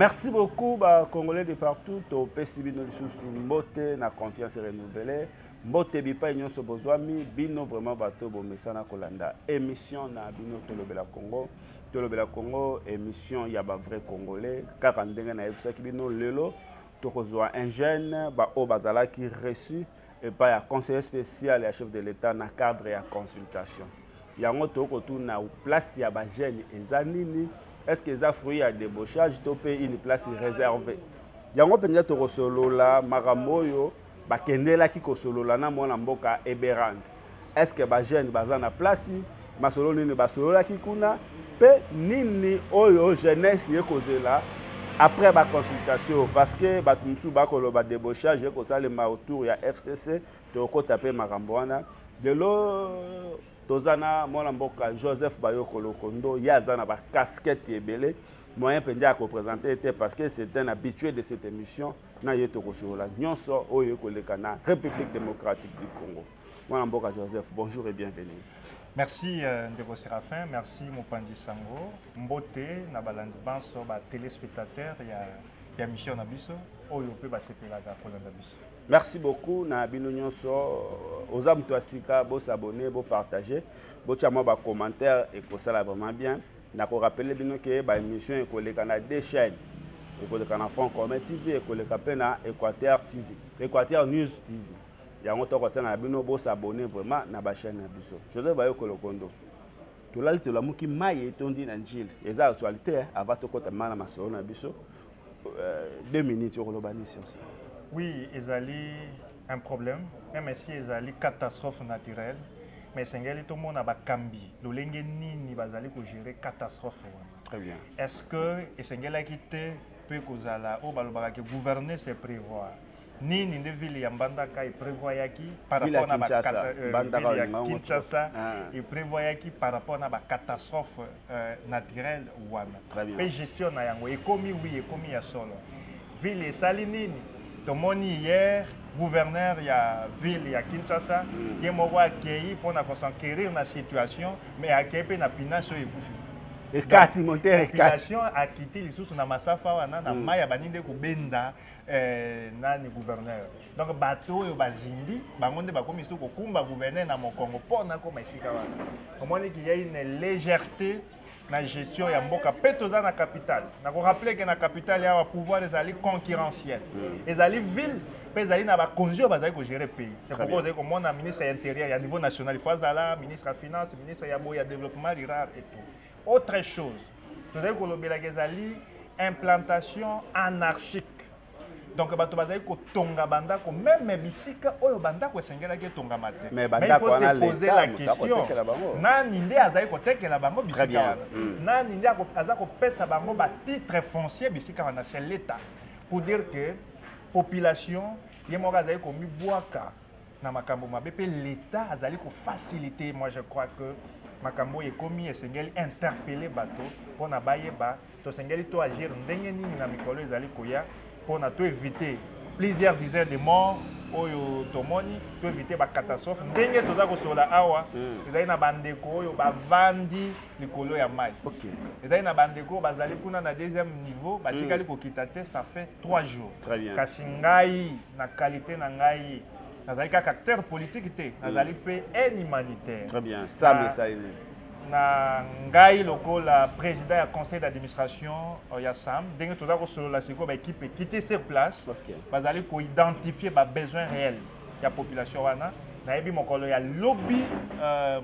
Merci beaucoup, Congolais de partout. Au PCB, nous sommes mbote, na confiance renouvelée. Mbote bipa union so bozwami, bino vraiment bateau bo mesana kolanda. Émission na bino Tolobela Congo. Tolobela Congo, émission ya ba vrai Congolais. Car ndenge na yebisa ki bino lelo, tokozwa un jeune ba o bazala qui reçu et pas ya conseiller spécial et chef de l'État na cadre ya consultation. Yango toko na place ya ba jeune ezanini. Est-ce que ça fruit à débauchage to pe une place réservée? Yango penza to solola maramoyo bakendela ki ko solola na mona mboka eberand. Est-ce que ba jeune baza na place masolo nini basolola ki kuna pe nini oyo jeunesse ye kozela après ba consultation parce que ba tumsu ba ko ba débauchage ko salema autour ya FCC to ko taper marambo wana de lo Tozana mwana mboka Joseph Bayoko Lokondo yazana ba casquette ebele moyen pendia ko présenter était parce que c'est un habitué de cette émission na yeto ko la nyonso oyo ko lekana République démocratique du Congo. Mwana mboka Joseph, bonjour et bienvenue. Merci Ndeko Séraphin, merci Mopanzi Sango, mbote na balandi banso ba téléspectateurs ya mission na biso oyo pe ba sepelaka kolanda biso. Merci beaucoup na bino nyonso oza mutu asika bo s'abonner bo partager bo tia moi ba commentaire et ko ça vraiment bien na ko rappeler bino que ba émission e ko leka na deux chaînes e ko leka na Franc-Commun TV e ko leka pe na Équateur TV Équateur News TV yango to ko sala bino bo s'abonner vraiment na ba chaîne na biso Joseph Bayoko Lokondo to la lito la muki maye tondi na njili eza actualité avant to kota mana masolo na biso 2 minutes au global sur ça. Oui, ezali un problème, même si ezali catastrophe naturelle, mais sengeli tout le monde a bakambi, lolenge nini bazali ko gérer catastrophe. Très bien. Est-ce que esengela kité peut kozala o balobaka que gouverner c'est prévoir. Nini de ville ya Mbandaka il prévoit yaki par rapport na ville ya Kinshasa il prévoit yaki par rapport na ba catastrophe naturelle wana. Pe gestion na yango ekomi oui ekomi ya solo. Ville esali nini tomoni hier gouverneur ya ville ya Kinshasa ye moko akei pona ko s'enquérir na situation mais akei na pinasho ekufi. Et quatre monter et population a quitté les sources na masafa wana na maya baninde ko benda na ni gouverneur. Donc bateau yo bazindi bango nde bakomi so ko kumba gouverneur na mokongo pona ko masika wana. Omoni qu'il y a une légèreté na gestion ya mboka petoza na capitale. Na ko rappeler que na capitale ya pouvoir des alliés concurrentiels. Les alliés ville mais ils na ba conjure bazali ko gérer pays. C'est pourquoi vous avez comme mon ministre intérieur à niveau national, il faut zala ministre de finance, ministre ya boya développement rural et tout. Autre chose, vous avez que implantation anarchique. Donc, il faut tonga banda ko même bisika oyo banda ko sengela ke tonga mate. Mais il faut se poser la question. Nani nde azali ko tekela bango bisika wana. Nani nde azali ko pesa bango ba titre foncier bisika wana, c'est l'état. Pour dire que population yemo azali ko mibwaka na makambo mabe pe l'état azali ko faciliter. Moi je crois que makambo ekomi esengeli interpeller bato pona bayeba to sengeli to agir ndenge nini na mikolo ezali koya pona to éviter plusieurs dizaines de morts oyo tomoni to éviter ba catastrophe ndenge toza ko sola awa ezali na bandeko oyo bavandi likolo ya mai. OK. Ezali na bandeko bazali kuna na deuxième niveau batikali ko kitate ça fait 3 jours. Très bien. Kasi ngai na qualité na ngai nazali kaka acteur politique te nazali pe un humanitaire. Très bien, ça mais ça na ngai lokola président du conseil d'administration ya SAM ndenge toza ko solo la siko ba équipe quitter sur place bazali ko identifier ba besoins réels ya population wana na yebi mokolo ya lobby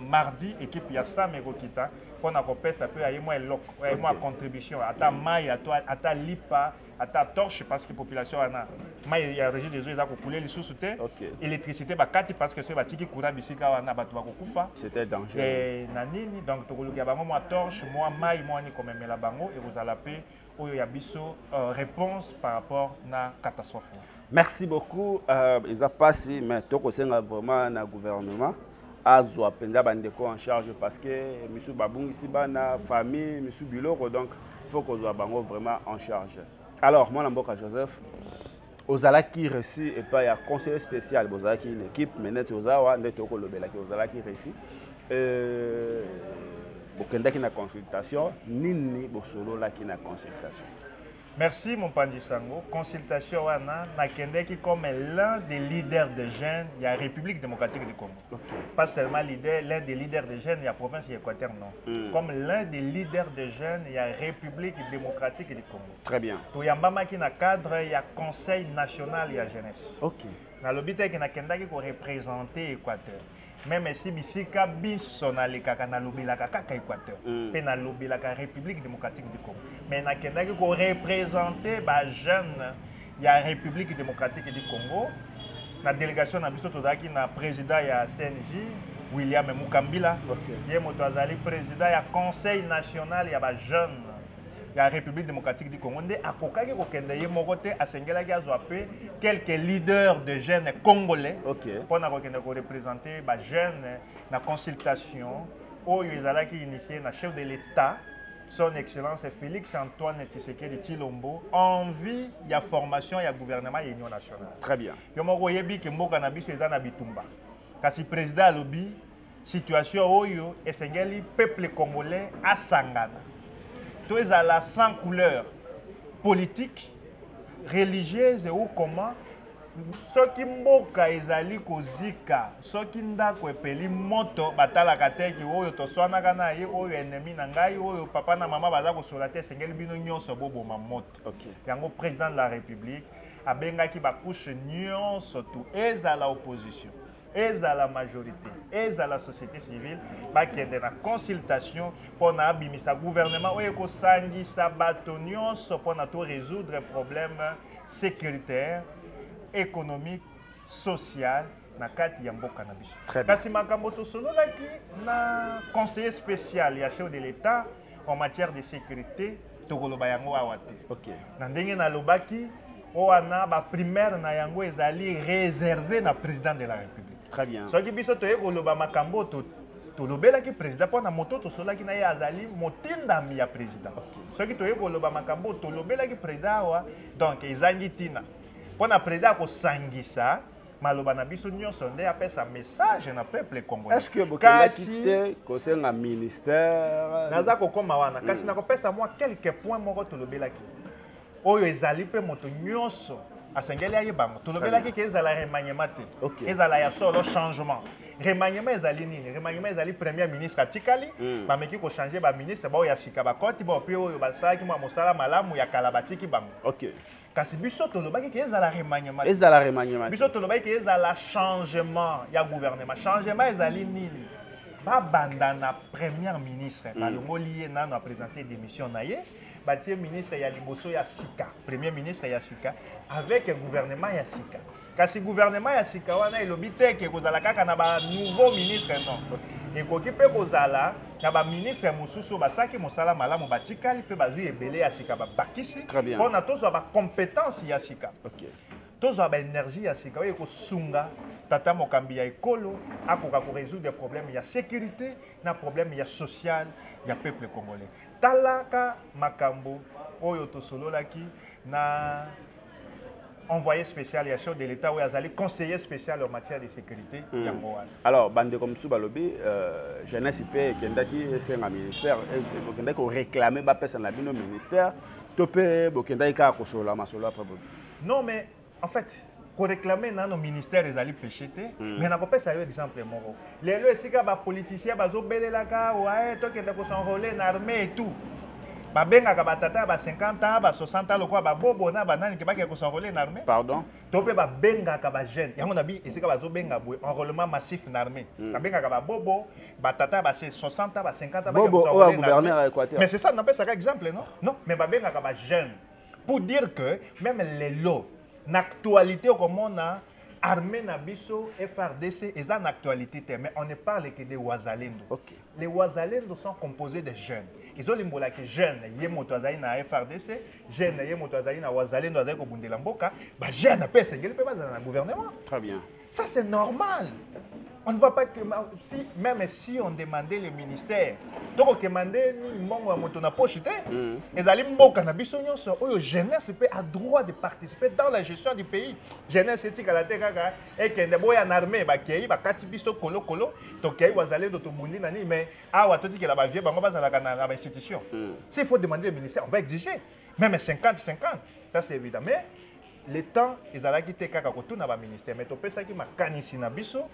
mardi équipe ya SAM ekokita pona ko pesa pe ayemo eloko contribution ata mai ata lipa ata torche parce que population wana mai ya régie des eaux ezako couler les sous te électricité ba kati parce que so ba tiki courant bisika wana bato ba kokufa c'était dangereux et na nini donc tokoluka bango moi torche moi mai moi ni comme mela bango et vous allez paix oyo ya biso réponse par rapport na catastrophe. Merci beaucoup ils a passé mais toko senga vraiment na gouvernement azwa penza bandeko en charge parce que monsieur babungi sibana famille monsieur biloko donc il faut qu'on soit bango vraiment en charge. Alors, moi, Mboka Joseph, Ozalaki reçu et pas il y a conseiller spécial, Ozalaki une équipe, mais net Ozawa, net Okolobelaki, Ozalaki reçu. Bokendaki na consultation, nini bosolo laki na consultation. Merci mon Pandisango. Consultation wana nakendeki comme l'un des leaders des jeunes de la République démocratique du Congo. Okay. Pas seulement l'un des leaders des jeunes de la province de l'Équateur, non. Comme l'un des leaders des jeunes de la République démocratique du Congo. Très bien. Tout yambama qui na cadre il y a Conseil national de la jeunesse. Ok. Na lobite qui nakendeki ko représenter l'Équateur. Même si bisika biso na lekaka na lobelaka kaka Équateur pe na lobelaka République démocratique du Congo mais na kendaki ko représenter ba jeune ya République démocratique du Congo na délégation na biso tozaki na président ya CNJ William Mukambila ye moto azali président ya Conseil national ya ba jeune la République démocratique du Congo nde akokaki kokende ye moko te asengelaki azwa pe quelques leaders de jeunes congolais pour na kokende ko représenter ba jeunes na consultation oyo ezalaki initié na chef de l'État son excellence Félix Antoine Tshisekedi Tshilombo en vue ya formation ya gouvernement ya Union nationale. Très bien. Yo moko yebi ke mboka na biso eza na bitumba kasi président alobi situation oyo esengeli peuple congolais asangana. Tout est à la sans couleur politique, religieuse ou comment. Ce qui mboka ezali kozika, ce qui ndako epeli moto batala kateki oyo toswana kana ye oyo ennemi na ngai oyo papa na mama baza ko solate sengeli bino nyonso boboma moto. Okay. Yango président de la République abengaki ba couche nyonso tout ezala opposition. À la majorité, à la société civile, qui est en consultation pour abimisa gouvernement ou ekosangisa bato nyonso pour résoudre les problèmes sécuritaires, économiques, sociaux na kati ya mboka na biso. Kasi makambo tosololaki na conseiller spécial ya chef de l'État en matière de sécurité tokoloba yango awa te. OK. Na ndenge na lobaki oana ba primaire na yango ezali réservé na président de la République. Très bien. Ce qui biso toye koloba makambo to lobelaki président pona moto to solaki na ye azali motindami ya président. Ce qui toye koloba makambo to lobelaki président wa donc ezangi tina. Pona président ko sangisa maloba na biso nyonso nde apesa message na peuple congolais. Est-ce que bokasi te kosenga ministère naza ko koma wana kasi na ko pesa moi quelques points moko to lobelaki. Oyo ezali pe moto nyonso asengeli ayebango tolobelaki ke ezala remaniement te ezala ya solo changement remaniement ezali nini remaniement ezali premier ministre atikali bameki ko changer ba ministre ba oyo ya sika bakoti ba pe oyo basalaki mwa mosala malamu ya kala batiki bango kasi biso tolobaki ke ezala remaniement biso tolobaki ke ezala changement ya gouvernement changement ezali nini babanda na premier ministre balongoli ye nano a présenter démission na ye bâtir ministre ya liboso ya sika premier ministre ya sika avec gouvernement ya sika kasi gouvernement ya sika wana elobi te ke kozala kaka na ba nouveau ministre non ekoki pe kozala na ba ministre mosusu basaki mosala malamu batikali pe bazwi ebele ya sika babakisi mpona tozwa ba compétence ya sika tozwa ba énergie ya sika oyo ekosunga tata mokambi ya ekolo akoka ko résoudre des problèmes ya sécurité na problème ya social ya peuple congolais talaka makambo oyo tosololaki na envoyé spécial ya chef de l'État ou azali conseiller spécial en matière de sécurité yango wana. Alors bande comme sous balobi jeunesse pe kendaki esenga ministère kendaki ko réclamer ba pesa na bino ministère topé bokendaki ka ko sola masolo après. Non mais en fait pour réclamer dans nos ministères ezali péché te mais na ko pesa yo exemple moko lelo esika ba politicien bazo belelaka ouais tokende ko s'enrôler na armée et tout babengaka batata ba 50 ans ba 60 ans lokwa ba bobo na banani ke bakeko s'enrôler na armée pardon topé babengaka ba jeune yango na bi esika bazo benga boy enrôlement massif na armée babengaka ba bobo batata ba 60 ans ba 50 ans bakeko s'enrôler na armée mais c'est ça na pesa ka exemple non mais babengaka ba jeune pour dire que même les lots l'actualité comme on a armée na biso FRDC est en actualité mais on ne parle que des Wazalendo. Les Wazalendo sont composés de jeunes. Ils ont l'imbola que jeunes yé motoazai na FRDC, jeunes yé motoazai na Wazalendo azai ko bundela mboka, ba jeunes pe sengeli pe bazana na gouvernement. Très bien. Ça, c'est normal. On ne va pas que même si on demandait les ministères, donc on demandait la poche, les aliments cannabis, la jeunesse a droit de participer dans la gestion du pays. Jeunesse est à la terre et qu'il y a une armée qui est colo colo, donc il y a des automobiles, mais ah ouais, tu dis que la vie dans l'institution. S'il faut demander au ministère, on va exiger même 50-50. Ça c'est évident. Mais le temps, ils allaient quitter kaka kotu na ba ministère, mais tu peux ça qui m'a canissé na biso.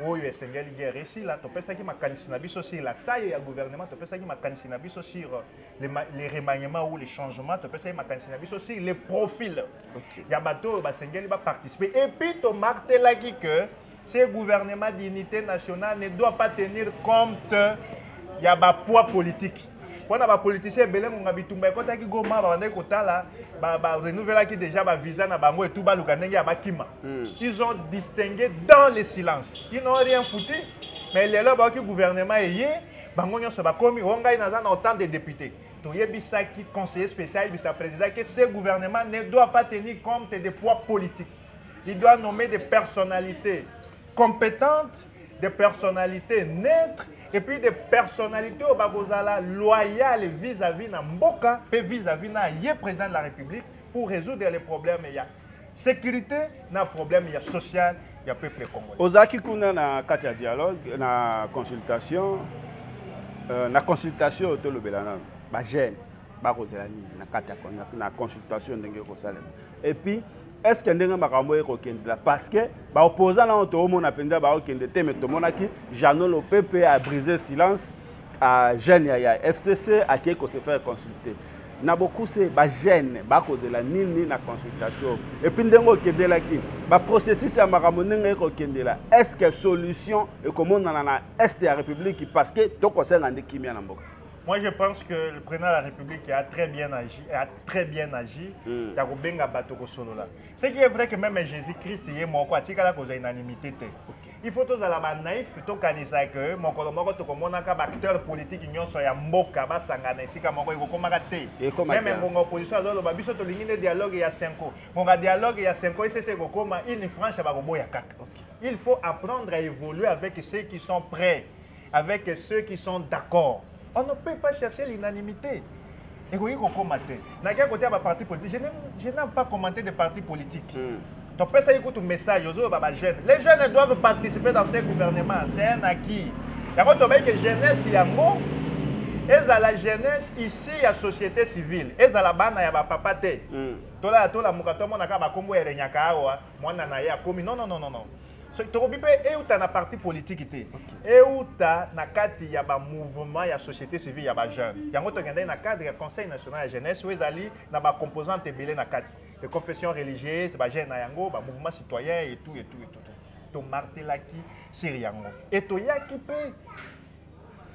Oui, c'est une guerre ici, là, tu peux ça qui m'a canissé sur la taille du gouvernement, tu peux ça qui m'a canissé sur les remaniements ou les changements, tu peux ça qui m'a canissé sur les profils. Il y a bateau, il va participer. Et puis, tu marques là que ce gouvernement d'unité nationale ne doit pas tenir compte, il y a un poids politique. Quand on a des politiciens, ils ont distingué dans le silence. Ils n'ont rien foutu. Mais les là, le gouvernement est hier, ils ont autant de députés. Il y a un conseiller spécial, le président, que ce gouvernement ne doit pas tenir compte des poids politiques. Il doit nommer des personnalités compétentes, des personnalités neutres, et puis des personnalités loyales vis-à-vis de Mboka et vis-à-vis du président de la République pour résoudre les problèmes. Il y a sécurité, il y a problème, il y a social, il y a peuple congolais. Ozaki kuna na kati ya dialogue, na consultation autour de Belana, ba jeune, ba rozelani na kati na consultation ndenge ko salem. Et puis est-ce que ndenge makambo e kokendela parce que ba opposant na to mona penza ba okende te mais to mona ki Jeannot le PP a brisé silence à jeune ya FCC a qui ko se faire consulter. Na beaucoup c'est ba jeune ba kozela nini na consultation et puis ndenge okendela ki ba processus ya makambo ndenge kokendela est-ce que solution et comment na est de la République parce que to kosenga ndekimia na mboka. Moi, je pense que le président de la République a très bien agi. Ce qui est vrai que même Jésus-Christ est mort, il y a une unanimité. Il faut tous aller naïf, plutôt qu'à dire que mon acteur politique qui sont mboka basangana ici comme même mon opposition a biso to ligne dialogue il y a 5 ans. Mon dialogue il y a 5 ans et c'est comme une franche bagoboya kaka. Il faut apprendre à évoluer avec ceux qui sont prêts, avec ceux qui sont d'accord. On ne peut pas chercher l'unanimité. Et vous voyez qu'on matin. Dans quel côté parti politique, je n'aime pas commenter des partis politiques. Donc, ça écoute un message aux jeunes. Les jeunes doivent participer dans ce gouvernement. C'est un acquis. Et quand on voit que jeunesse, il y a mot, et à la jeunesse, ici, il y a société civile. Et à la base, il y a papa. Tout là, tout là, mon akaba kombo et renyakawa, moi nanaïa komi. Non, non, non, non, non. Tu as un parti politique et où tu as un mouvement, il y a société civile, il y a des jeunes. Il y a un cadre du Conseil national de la jeunesse où il y a des composantes de confession religieuse, des jeunes, des mouvements citoyens et tout, et tout, et tout. Tu martelaki, c'est rien. Et tu as qui peut.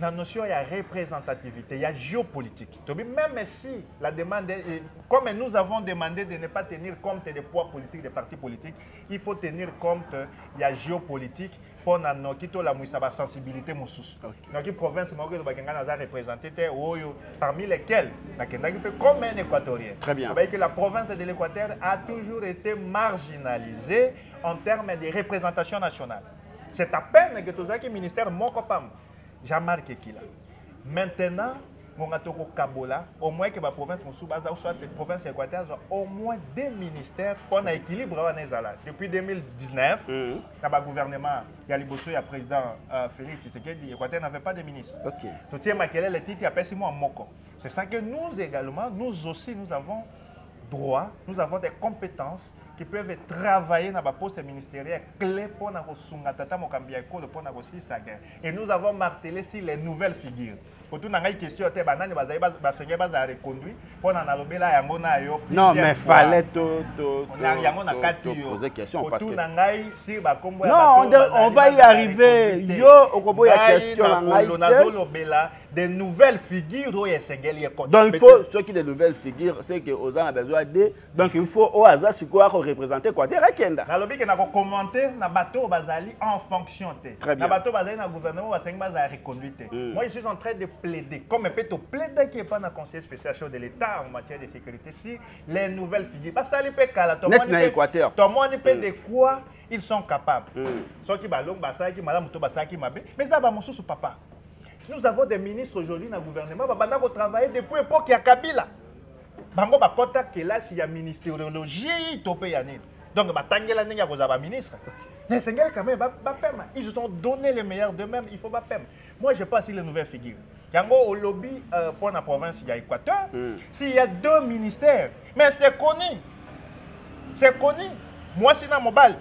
Dans la notion, il y a représentativité, il y a géopolitique. Même si la demande, comme nous avons demandé de ne pas tenir compte des poids politiques des partis politiques, il faut tenir compte, il y a géopolitique pour la sensibilité. Dans la province, parmi lesquelles, comme un Équatorien. Très bien. Que la province de l'Équateur a toujours été marginalisée en termes de représentation nationale. C'est à peine que tout ça qui est ministère Mokopam. Jean-Marc Ekila. Maintenant, au moins que la province soit la province équatorienne, au moins 2 ministères pour un équilibre. Depuis 2019, dans le gouvernement, il y a le président Félix Tshisekedi, l'Équateur n'avait pas de ministre. Tout est maquillé, le titre est Moko. C'est ça que nous également, nous aussi, nous avons droit, nous avons des compétences qui peuvent travailler dans la poste ministérielle clé pour la et nous avons martelé sur les nouvelles figures. Non, mais fallait poser question. Parce que... Non, on va y arriver. Yo, question. des nouvelles figures où il y a donc il faut ceux qui des nouvelles figures c'est que aux gens a besoin de donc il faut au hasard sur quoi représenter quoi terre kenda na lobi que na commenter na bateau bazali en fonction très bien na bateau bazali na gouvernement bazali bazali reconduite moi je suis en train de plaider comme un peu to plaider qui est pas na conseiller spécial de l'État en matière de sécurité si les nouvelles figures basali pe kala to monde peut de quoi ils sont capables ceux qui balong basali qui madame to basali qui mabe mais ça ba mosusu papa. Nous avons des ministres aujourd'hui dans le gouvernement qui travaillent depuis l'époque de Kabila. Bango bakota que là s'il y a ministériologie, topé yanné. Donc batangela ninga kozaba ministre. Les Sénégalais quand même ils ont donné le meilleur d'eux-mêmes, il faut pas perdre. Moi je pense sur les nouvelles figures. Yango au lobby pour la province il y a Équateur, s'il y a 2 ministères, mais c'est connu. C'est connu. Moi c'est dans mon bal.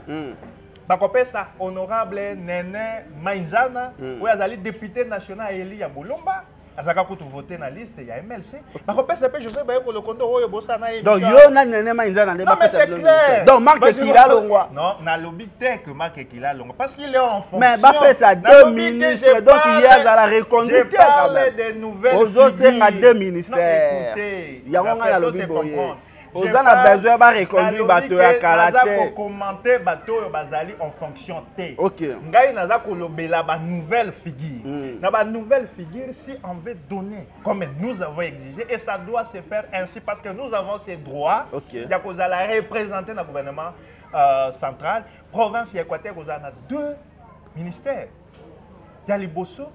Bakopesa honorable Nene Mainzana ou azali député national élu ya Bolomba azaka kutu voter na liste ya MLC bakopesa pe Joseph Bayoko Lokondo oyo bosana émission donc yo na Nene Mainzana ne bakopesa donc Marc Ekila longwa non na lobby que Marc Ekila longwa parce qu'il est en fonction mais bakopesa 2 ministres donc il y a la reconduite je parle des nouvelles figures 2 ministères yango nga la lobby boye Aux gens a besoin de reconduire bateau à Kalaté. Pour commenter bateau bazali en fonction T. Ok. Ngai naza kolobela ba nouvelle figure. Na ba nouvelle figure si on veut donner comme nous avons exigé et ça doit se faire ainsi parce que nous avons ces droits. Ok. Ya kozala représenter le gouvernement central, province Équateur kozala 2 ministères. Ya liboso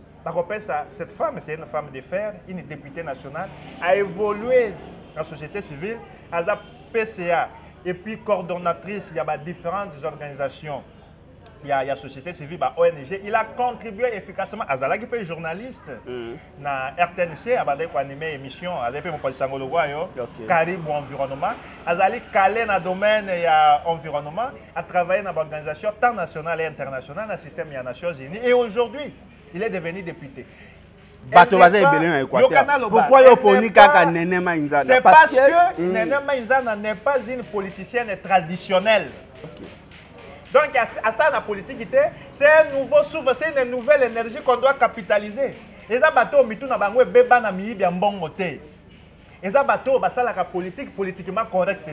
cette femme, c'est une femme de fer, une députée nationale, a évolué dans la société civile, à la PCA, et puis coordonnatrice, il y a différentes organisations, il y a la société civile, ONG, il a contribué efficacement à la journaliste, na RTNC, à animer émission, à la Caribou Environnement, à la calé dans le domaine de l'environnement, à travailler dans l'organisation tant nationale et internationale, dans le système des Nations Unies, et aujourd'hui, il est devenu député. Pourquoi il opposé à Nene Mainzana? C'est parce que Nene Mainzana n'est pas une politicienne traditionnelle. Donc, à ça, la politique, c'est un nouveau souffle, c'est une nouvelle énergie qu'on doit capitaliser. Et ça, bateau, mitou na bango beba na miyi bien bon côté. Et ça, bateau, ça la politique politiquement correcte.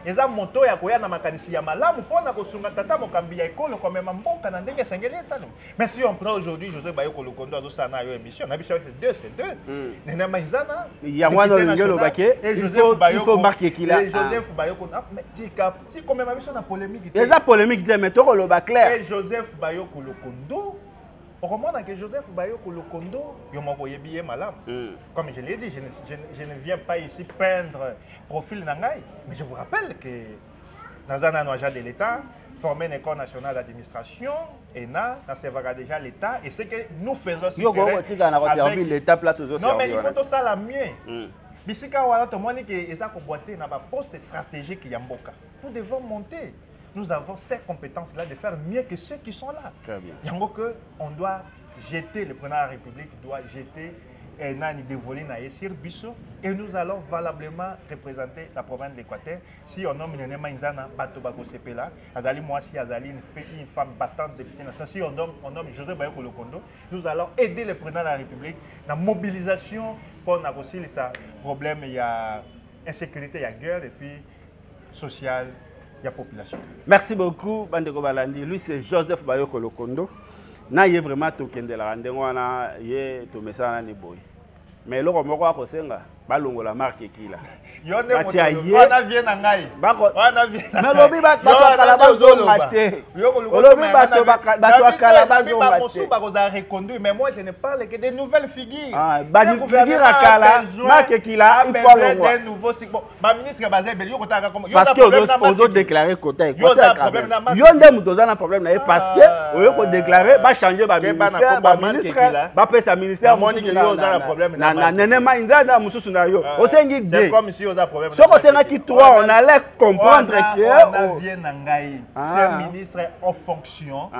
Et ça, moto ya koya na makanisi ya malamu pour na kosunga tata mokambi ya ekolo comme mboka na ndenge sengeli ça. Mais si on prend aujourd'hui Joseph Bayoko Lokondo azo sana yo émission, na biso c'est deux. Nene Mainzana, ya mwana ngelo baké, il faut marquer qu'il a. Et Joseph Bayoko, mais si comme même biso na polémique. Et ça polémique mais to ko loba clair. Et Joseph Bayoko Lokondo au moment que Joseph Bayoko Lokondo, comme je l'ai dit, je ne viens pas ici peindre profil Nangaï, mais je vous rappelle que Nazana Noaja de l'État, formé une école nationale d'administration, ENA, dans déjà l'État, et c'est que nous faisons ce que l'État place aux autres. Non, mais il faut tout ça la mieux. Bisika wala to moni que eza ko boiter na ba poste stratégique yamboka. Nous devons monter. Nous avons ces compétences-là de faire mieux que ceux qui sont là. Très bien. Donc, on doit jeter, le président de la République doit jeter Nani dévolé na Essir Bisso et nous allons valablement représenter la province de l'Équateur. Si on nomme Nene Mainzana, Batobako Sepela, Azali Moasi, Azali, une femme battante députée nationale, si on nomme Joseph Bayoko Lokondo, nous allons aider le président de la République dans la mobilisation pour négocier les problèmes, il y a insécurité, il y a guerre et puis sociale. Population. Merci beaucoup, Bandeko Balandi. Lui, c'est Joseph Bayoko Lokondo. Na ye vraiment token de la rendez-vous ye to mesana ni boy. Mais le romo ko akosenga balongo la marque qui là. Yonde moto. Wana vient na ngai. Wana vient. Mais lobi ba kala bazo maté. Lobi ba kala bazo maté. Mosu ba koza reconduire mais moi je ne parle que des nouvelles figures. Ah, ba ni figure akala marque qui là il faut le voir. Des nouveaux bon, ba ministre bazé belio ko taka comme parce que aux autres déclarer côté. Yonde mutoza na problème na parce que oyo ko déclarer ba changer ba ministre ba pesa ministère moi ni na problème na Nene Mainzana mususu na yo. C'est comme si on a problème. Si on a qui toi, on allait comprendre que c'est un ministre en fonction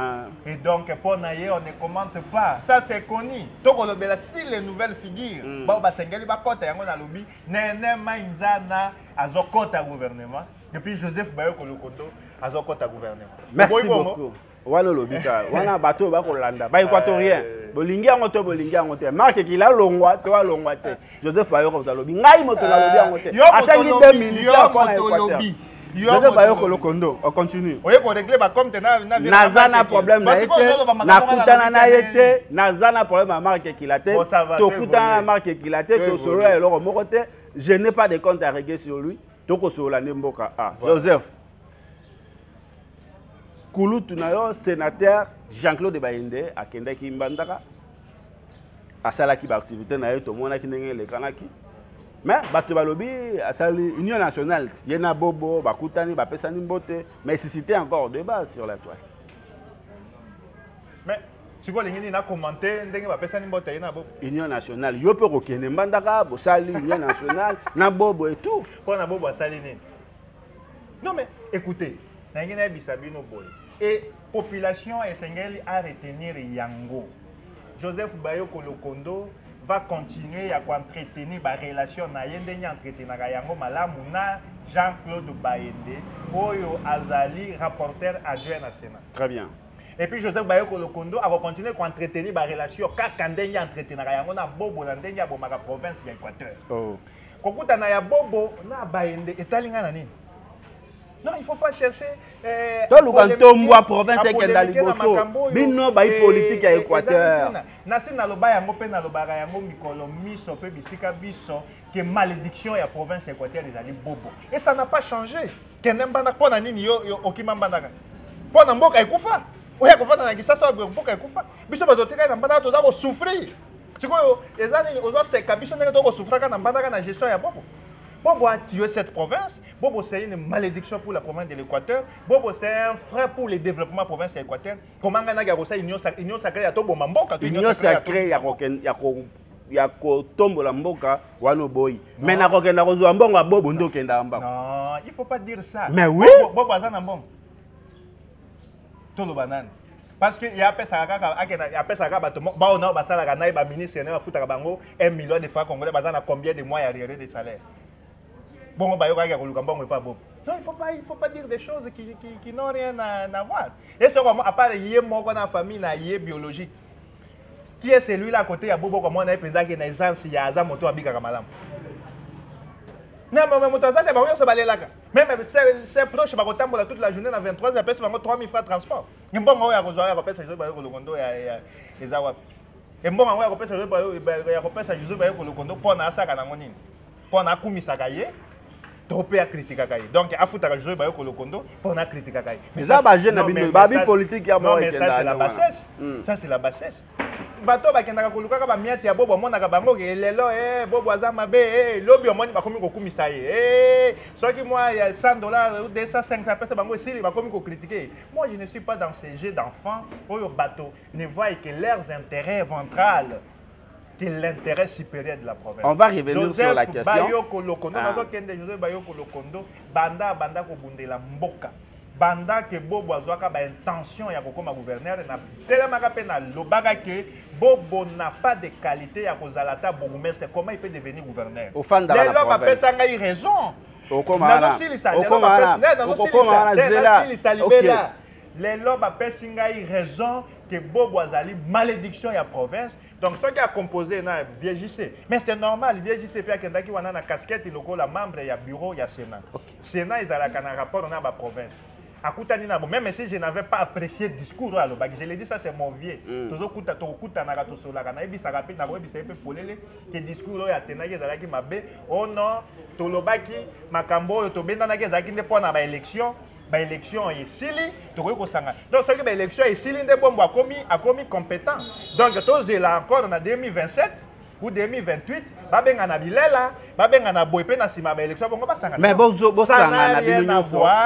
et donc pour naïe on ne commente pas. Ça c'est connu. Donc on a si les nouvelles figures. Bah Basengeli ba kota yango na lobby. Nene Mainzana azokota gouvernement. Depuis Joseph Bayoko Lokondo azokota gouvernement. Merci beaucoup. wana lobika wana bato ba kolanda ba équatorien bolingi yango to bolingi yango te marque qui la longwa to longwa te Joseph Bayoko to lobi ngai moto la lobi yango te asangi 2 militaires pour l'Équateur Joseph Bayoko Lokondo on continue oye ko régler ba comme te na nazana problème na été na kutana na été nazana problème à marque qui la tête to kutana marque qui la tête to solo et loro moko te je n'ai pas de compte à régler sur lui to ko solo la nemboka Joseph Kulutu na yo sénateur Jean-Claude Bayende akendaki mbandaka asalaki ba activité na yo to monaki ndenge le kanaki mais bato balobi asali Union nationale yena bobo bakutani bapesani mbote mais susciter encore débat sur la toile mais siko lingini na commenter ndenge bapesani mbote yena bobo Union nationale yo pe kokende mbandaka bosali Union nationale na bobo et tout pour na bobo asali nini non mais écoutez ndenge na bisabino boy et population esengeli à retenir yango Joseph Bayoko Lokondo va continuer à entretenir ba relation na yende nya entretenir yango malamu na Jean-Claude Bayende oyo azali rapporteur adjoint na Sénat. Très bien. Et puis Joseph Bayoko Lokondo a continuer à entretenir ba relation kaka ndenge entretenir yango na bobo na ndenge ya bomaka province ya Équateur. Oh. Kokuta na ya bobo na Bayende etalinga na nini? Non, il ne faut pas chercher. Tolukantomboa province ekenda liboso. Bino ba politique ya Équateur. Nasi na loba yango pe na loba yango mikolo miso pe bisika biso que malédiction ya province Équateur ezali bobo. Et ça n'a pas changé. Kenemba na pona nini yo okimamba ndaka. Pona mboka ekufa. Oya kufa na kisasa mboka ekufa. Biso bazotika na mbanda to za ko souffrir. Sikoyo ezali ozo seka biso ndenge to ko souffraka na mbanda na gestion ya bobo. Bobo a tué cette province. Bobo, c'est une malédiction pour la province de l'Équateur. Bobo, c'est un frein pour le développement de la province de l'Équateur. Comment on a gagné l'Union sacrée à Tobo Mamboka? L'Union sacrée, il y a Tombo Lamboka, Wanoboy. Mais na kokenda kozo ambonga bobo ndo kenda amba. Non, il faut pas dire ça. Mais oui. Bobo azana mbom. Tolo banane. Parce que il y a pesa kaka akena ya pesa kaka bato ba ona basala kana ba ministre na futa bango 1 million de francs congolais bazana combien de mois ya arriéré de salaire. Bon, non, il ne faut pas dire des choses qui n'ont rien à voir. Et ce à part y a famille biologique. Qui est celui-là à côté à Bobo comme on a présenté qui naissance il y a moto abika kamalam. Non, mais moto azate ba on se balé là. Même c'est proche ba kotambola toute la journée dans 23 heures pèse bango 3000 francs de transport. Mbongo ya kozoa ya kopesa Joseph Bayoko Lokondo ya ezawap. Mbongo ya kopesa Joseph Bayoko Lokondo pona asaka nango nini. Pona kumisaka ye. Topé à critiquer. Donc, à foutre à Joseph Bayoko Lokondo pour la critiquer. Mais ça, c'est politique. Non, mais ça, c'est la bassesse. Ça, c'est la bassesse. Bato bakendaka koluka ba miati ya bobo monaka bango ke lelo bobo azama be lobi omoni bakomi ko kumisa ye soki moi il y a $100 ou 200 500 pesos bango esili bakomi ko critiquer. Moi je ne suis pas dans ces jeux d'enfants oyo bato ne voient que leurs intérêts ventrales que l'intérêt supérieur de la province. On va revenir sur la question. Bayoko Lokondo, Joseph Bayoko Lokondo, banda ko bundela mboka. Banda que Bobo azwaka ba intention ya kokoma gouverneur na telemaka pe na lobaka que Bobo n'a pas de qualité ya kozalata bourgmestre, comment il peut devenir gouverneur? Dès lors ba pesa ngai raison. Les lobes a raison que Bobo azali malédiction ya province. Donc ce qui a composé na VJC. Mais c'est normal, VJC puis akendaki wana na casquette loko la membre ya bureau ya Sénat. Sénat ils ala kana rapport na ba province. Akutani na bo même si je n'avais pas apprécié le discours à l'obag, je l'ai dit ça c'est mon vieux. Tozo kuta to kuta na rato sola kana ebisa rapide na ebisa pe polele que discours ya tenaki ezalaki mabe. Oh non, to lobaki makambo to benda na ezalaki nde pona ba élection. Ba élection esili tokoki kosanga donc soki ba élection esili nde bombo akomi compétent donc tozela encore na 2027 ou 2028 babenga na bilela babenga na boye pe na sima ba élection bongo basanga mais bosanga na bino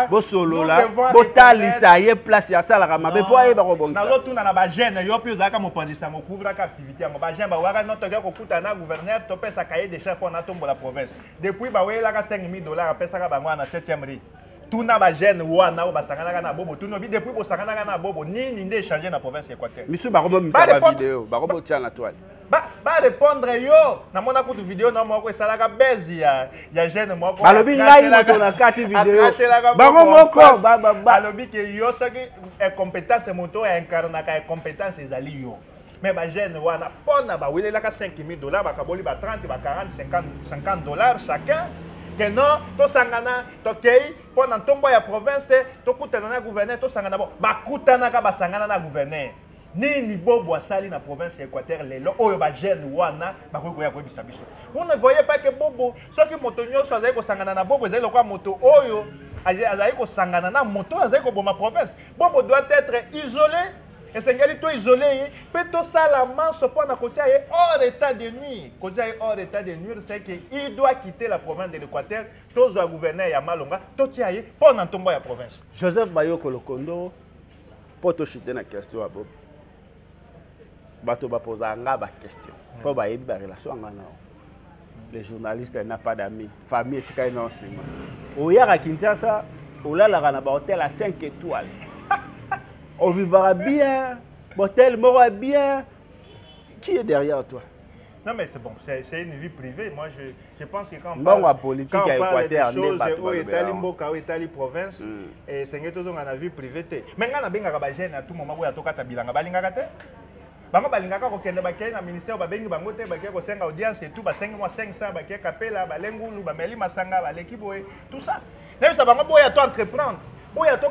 bosolola botalisa ye place ya salaka mabe po ayeba kobongisa na lotuna na ba jeune yo pe ozalaka mopanzisa mokouvraka activité yango ba jeune bawaka notoka kokuta na gouverneur topesa cahier de chef pour na tombola province depuis bawelaka $5,000 apesaka bango na 7e rue tuna ba jeune wana o basangana na bobo tuna bi depuis bo sangana na bobo nini nde changer na province Équateur misu bakomo misa ba vidéo bakomo tia na toile ba répondre yo na mona kutu vidéo na moko esalaka bezi ya jeune moko balobi ngai moto na kati vidéo bakomoko balobi ke yo soki compétence moto ya incarnaka compétence ezali yo mais ba jeune wana pona ba welelaka $5,000 bakaboli ba 30 ba 40 $50 chacun que non to sangana to kei pona ntombo ya province to kutana na gouverneur to sangana bo bakutana ka basangana na gouverneur nini bobo asali na province ya Équateur lelo oyo ba jeune wana bakoki ya koyebisa biso vous ne voyez pas que bobo soki moto nyonso azali kosangana na bobo ezali lokwa moto oyo azali kosangana na moto azali koboma province bobo doit être isolé et sengeli to isolé pe to sala manso pona kotia ye hors état de nuire kotia ye hors état de nuire c'est que il doit quitter la province de l'Équateur tozo gouverneur ya Malonga to tia ye pona ntombo ya province Joseph Bayoko Lokondo poto chiter na question abo bato ba posa nga ba question po ba yebi ba relation nga na les journalistes n'a pas d'amis famille etika ina nsima oyaka Kinshasa olalaka na ba hôtel à 5 étoiles on vivra bien, l'hôtel mourra bien. Qui est derrière toi? Non mais c'est bon, c'est une vie privée. Moi je pense que quand on parle, politique quand on parle des choses au Italie Mboka, au Italie province, et c'est que tout le monde a vie privée. Mais quand on a bien gagné à tout moment où il y a tout cas bilanga balinga kate. Bango balingaka ko kende bakay na ministère ba bengi bango te bakay ko senga audience et tout ba 5 mois 500 bakay kapela ba lengulu ba meli masanga ba leki boy tout ça. Même ça bango boya to entreprendre. Joseph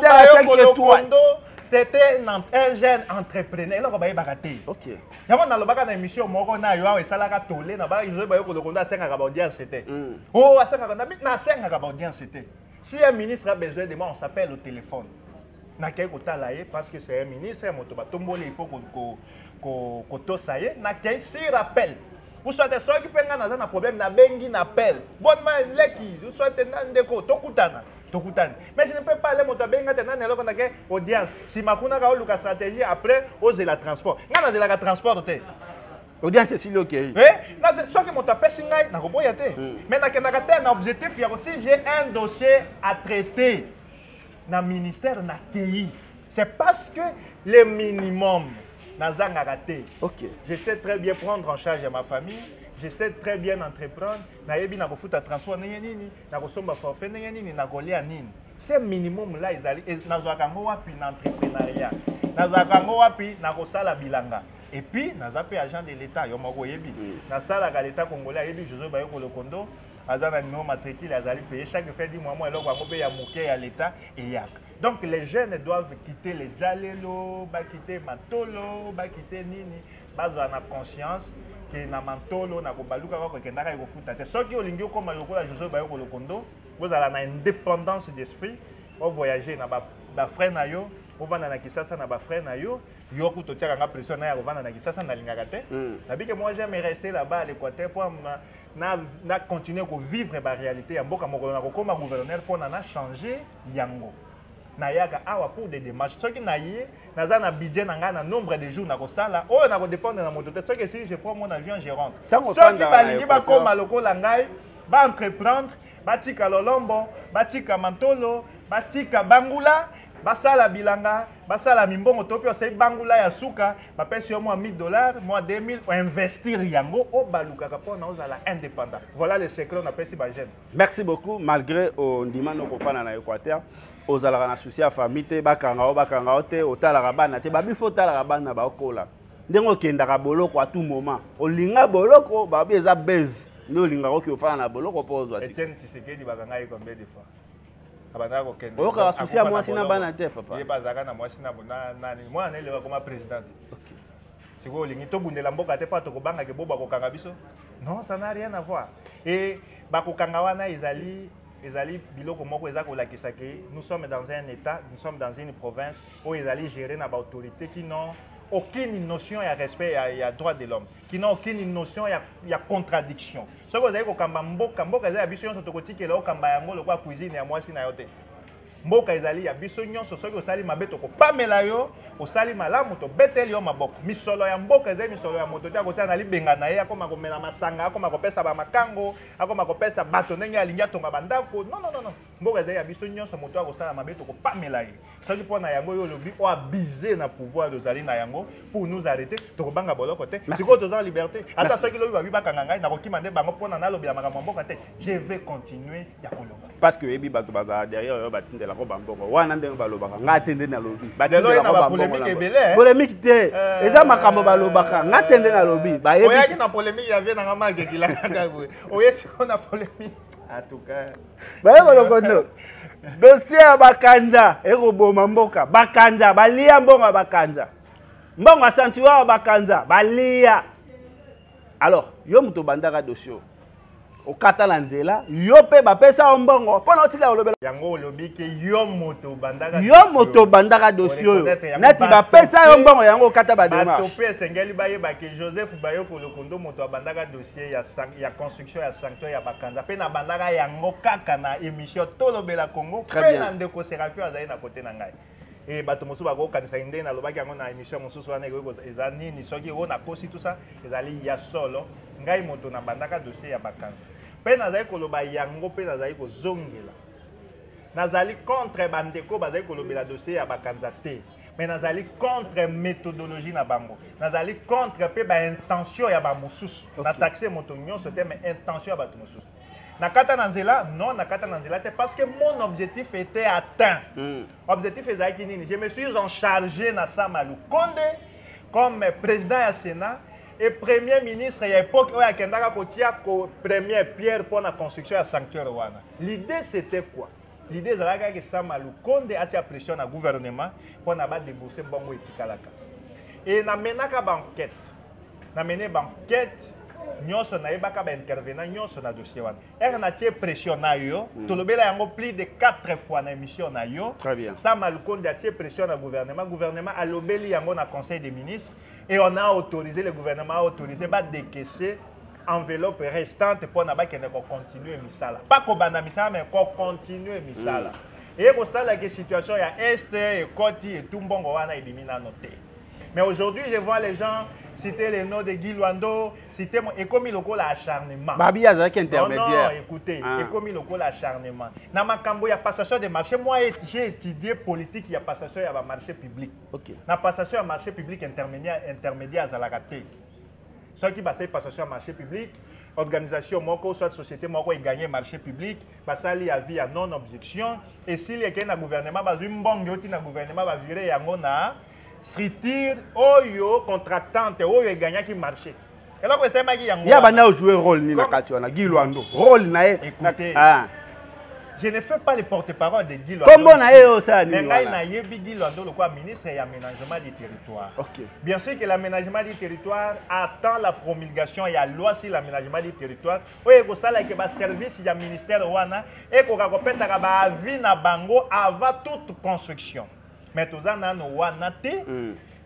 Bayoko Lokondo, c'était un jeune entrepreneur. Il a pas baraté. OK. Il y a une émission moko na yo et salaka tolé na ba Joseph Bayoko Lokondo a 5 audience c'était. Oh, a 5 audience c'était. Si un ministre a besoin de moi, on s'appelle au téléphone. Na kay ko talaye parce que c'est un ministre moto ba tombole il faut ko to saye na kay si rappel. Vous souhaitez ceux qui peuvent avoir un problème, na bengi n'appel. Bonnement leki, vous souhaitez ndeko tokutana. Mais je ne peux pas aller moto benga tena nelo kona ke audience. Si makuna ka oluka stratégie après oser la transport. Ngana de la transport te. Audience c'est OK. Eh, na ceux qui moto pesi ngai na koboya te. Mais na kenaka te na objectif ya si j'ai un dossier à traiter na ministère na TI. C'est parce que le minimum OK. Je sais très bien prendre en charge ma famille, je sais très bien entreprendre, nayebi na kofuta transport nini, na kosomba forfait nini, na kolia nini. C'est minimum là ezali nazwaka ngo wapi na entrepreneuriat. Nazwaka ngo wapi na kosala bilanga. Et puis nazape agent de l'État yo moko yebi. Na sala ka l'État congolais yebi Joseph Bayoko Lokondo, azana numéro matricule azali payer chaque fin du mois eloko ngo pe ya moké ya l'État et yak. Donc les jeunes doivent quitter les Djalelo, quitter Matolo, quitter Nini, bazwa na conscience que na Matolo na ko baluka ko kendaka ko futa te. Soki olingi ko malokola Joseph Bayoko Lokondo, vous avez une indépendance d'esprit, vous voyagez na ba frère na yo, vous vanda na Kisasa na ba frère na yo, yo ko to tiaka nga pression na ya ko vanda na Kisasa na lingaka te. Nabi que moi j'aime rester là-bas à l'Équateur pour na continuer ko vivre ba réalité ya mboka mokolo na ko koma gouverneur pour na changer yango. Nayaka awa pour des démarches. Ce qui naïe, naza na budget na na nombre de jours na ko sala, oh na ko dépendre na mon hôtel. Ce que si je prends mon avion, je rentre. Ce qui balingi ba koma lokola ngai, ba entreprendre, ba tika Lolombo, ba tika Mantolo, ba tika Bangula, ba sala bilanga, ba sala mimbongo topi o sei Bangula ya suka, ba pesi yo moi $1000, moi 2000 pour investir yango o baluka ka na ozala indépendant. Voilà le secret on appelle si ba jeune. Merci beaucoup malgré on dimano ko fana na Équateur. Ozalaka na souci ya famille te bakanga te otalaka bana te babi faut talaka bana ba okola ndengo kendaka boloko à tout moment olinga boloko babi eza base nde olingaka oki ofana na boloko po ozwa sika Etienne Tshisekedi bakanga ye combien de fois abana ko kende oyoka souci ya mwasi na bana te papa ye bazaka na mwasi na bona nani mwana ele bakoma président OK siko olingi to bundela mboka te pa to kobanga ke boba kokanga biso non ça n'a rien à voir et bakokanga wana ezali biloko moko eza kolakisa ke nous sommes dans un état, nous sommes dans une province où ezali géré na ba autorité qui n'ont aucune notion ya respect ya droit de l'homme, qui n'ont aucune notion ya contradiction. Ce que vous avez kokamba mboka ezali biso yonso tokotikela okamba yango lokwa cuisine ya mwasi na yote. mboka ezali ya biso nyonso soki osali mabe tokopamela yo osali malamu tobeteli yo maboko misolo ya mboka ezali misolo ya moto te akotia na libenga na ye akoma komela masanga akoma kopesa bamakango akoma kopesa bato ndenge alingi atonga bandako non mboka ezali ya biso nyonso moto akosala mabe tokopamela ye soki mpo na yango yo olobi oabize na pouvoir ozali na yango pour nous arrêter tokobanga boloko te sikoyo toza na liberté ata soki lobi babi bakanga ngai nakokima nde bango mpo na nalobela makambo ya mboka te je vais continuer ya koloba parce que ebi bato bazala derrière oyo batindelako bambongo wana ndenge balobaka ngai te nde nalobi lelo ye na bapolémike ebele polémique te eza makambo balobaka ngai te nde nalobi oyaki na polémique ya vie nanga makekilaka boye oyesiko na polémique en tout cas baye kolokondo dossier ya bakanza ekoboma mboka bakanza balia mbongo ya bakanza mbongo ya sanctuaire ya bakanza balia alors yo moto bandaka dossier okata na nzela yo pe bapesa yo mbongo mpona otika olobela yango olobi ke yo moto bandaka dossier oyo neti bapesa yo mbongo yango okata badémarche bato mpe esengeli bayeba ke Joseph Bayoko Lokondo moto abandaka dossier ya construction ya sanctuaire ya bakanza mpe na bandaka yango kaka na émission tolobela Congo mpe na ndeko Séraphin azali na kote na ngai et bato mosusu bakokanisa nde nalobaki yango na émission mosusu wana eza nini soki oyo nakosi tout ça ezali ya solo ngai moto na bandaka dossier ya bakanza mpe nazali koloba yango mpe nazali kozongela nazali contre bandeko bazali kolobela dossier ya bakanza te mais nazali contre méthodologie na bango nazali contre mpe baintention ya bamosusu na taxe moto nyonso te mais intention ya bato mosusu nakata na nzela non nakata na nzela te parce que mon objectif était atteint objectif ezalaki nini je me suis en chargé na Sama Lukonde comme président ya Sénat et premier ministre ya époque oyo akendaka kotia ko première pierre pour la construction ya sanctuaire wana l'idée c'était quoi l'idée ezalaka ke Sama Lukonde atia pression na gouvernement pour na ba débourser bongo etikalaka et na menaka banquête na mené banquête nyonso na yebaka ba intervenant nyonso na dossier wana er na tie pression na yo tolobela yango plus de 4 fois na émission na yo Sama Lukonde a tie pression na gouvernement alobeli yango na conseil des ministres et on a autorisé le gouvernement a autorisé ba décaisser enveloppe restante pour na ba kende ko continuer misala pas ko bana misala mais ko continuer misala et ko sala que situation ya est et koti et tout mbongo wana ebimina noté mais aujourd'hui je vois les gens citer les noms de Guy Luando, citer mon économie locale acharnement. Babi Azaki intermédiaire. Non, écoutez, économie locale acharnement. Dans ma cambo, il y a passation de marché. Moi, j'ai étudié politique, il y a passation de marché public. OK. Dans passation de marché public intermédiaire à Zalagate. Ceux qui passent passation de marché public, organisation moko soit société moko gagné marché public, basali a vie à non objection et s'il y a un gouvernement bazui mbongo ti na gouvernement va virer yango na structure oyo contractante oyo eganyaki marché. Et là, c'est ma yango. Ya bana jouer rôle ni na kati wana Guy Luando. Rôle na ye. Écoutez, je ne fais pas le porte-parole de Guy Luando. Comment na ye ça ni? Mais ngai na yebi Guy Luando le quoi ministre et aménagement du territoire. OK. Bien sûr que l'aménagement du territoire attend la promulgation et la loi sur l'aménagement du territoire. Oyo ko sala ke ba service ya ministère wana et ko ka pesa ka ba avis na bango avant toute construction. Mais tous en a no wana te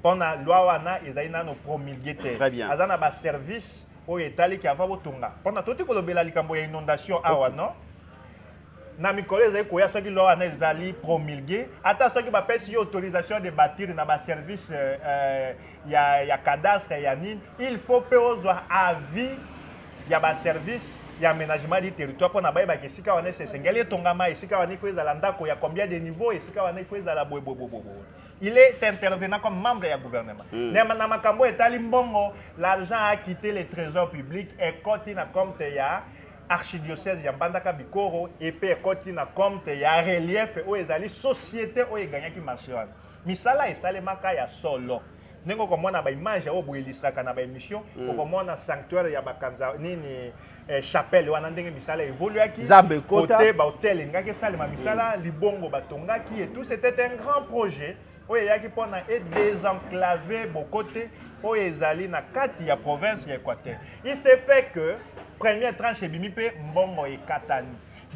pendant la loi wana ezali na no promulgué te azana ba service o etali ki ava botunga pendant tout ko lobela likambo ya inondation awa non na mikolo ezali ko ya soki loi wana ezali promulgué ata soki ba pesi autorisation de bâtir na ba service ya cadastre ya nini il faut pe ozwa avis ya ba service ya aménagement du territoire pour na ba ba kesika wana sengeli tongama esika wana faut ezala ndako ya combien de niveaux esika wana faut ezala boy. Il est intervenant comme membre du gouvernement. Na makambo etali mbongo l'argent a quitté le trésor public et continue compte ya archidiocèse ya Mbandaka Bikoro et puis continue compte ya relief o ezali société o eganyaki marché wana misala esalemaka ya solo nengo komona ba image o boilisaka na ba émission komona sanctuaire ya bakanza nini chapelle wana ndenge misala évoluaki côté ba hôtel ngaki salema misala libongo batongaki et tout c'était un grand projet o yaki pona et désenclaver bokote o ezali na kati ya province ya Équateur. Il s'est fait que première tranche ebimi pe mbongo ekatani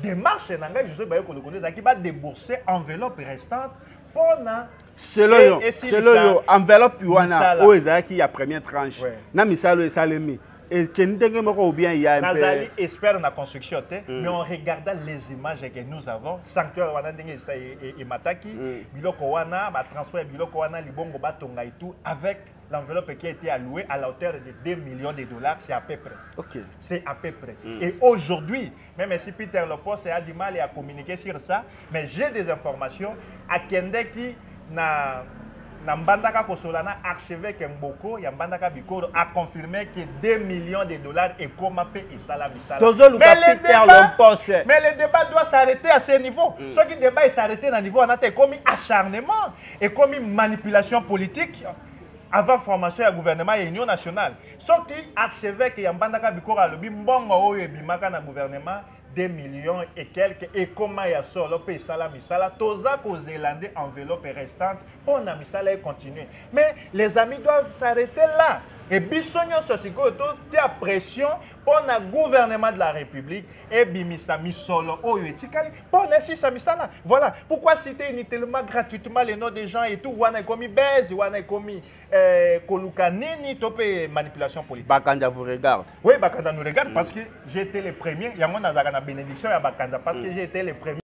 démarche na ngai Joseph Bayoko Lokondo ezaki ba débourser enveloppe restante pona selon yo enveloppe wana o ezaki ya première tranche na misalo esalemi Et ou bien il y a un peu... Nazali expert dans la construction, mais en regardant les images que nous avons, sanctuaire wana ndenge et mataki, biloko wana, ba transport biloko wana libongo batonga et tout, avec l'enveloppe qui a été allouée à la hauteur de 2 millions de dollars, c'est à peu près. Ok. C'est à peu près. Et aujourd'hui, même si Peter Lopos a du mal à communiquer sur ça, mais j'ai des informations à Kendeki na Mbandaka Kosolana, archevêque Mboko, Mbandaka Bikoro a confirmé que 2 millions de dollars est comme appelé et Salamisala. Mais le débat doit s'arrêter à ce niveau. Ce qui débat s'arrêter à ce niveau, on a comme acharnement et comme manipulation politique avant formation du gouvernement et l'Union nationale. Ce qui archevêque Mbandaka Bikoro a lobby mbongo et bimaka na gouvernement 2 millions et quelques et comment il y a solo paye Salamisala toza qu'aux Zélandais enveloppe restante on a mis ça là et continuer. Mais les amis doivent s'arrêter là. Et bisogno sosiko to tia pression pour le gouvernement de la République et bimisami solo oyo etikali pour nesi samisala. Voilà pourquoi citer inutilement gratuitement les noms des gens et tout wana komi base wana komi koluka nini topé manipulation politique. Bakanda vous regarde. Oui, Bakanda nous regarde parce que j'ai été le premier. Il y a mon nazaka na bénédiction ya Bakanda parce que j'ai été le premier.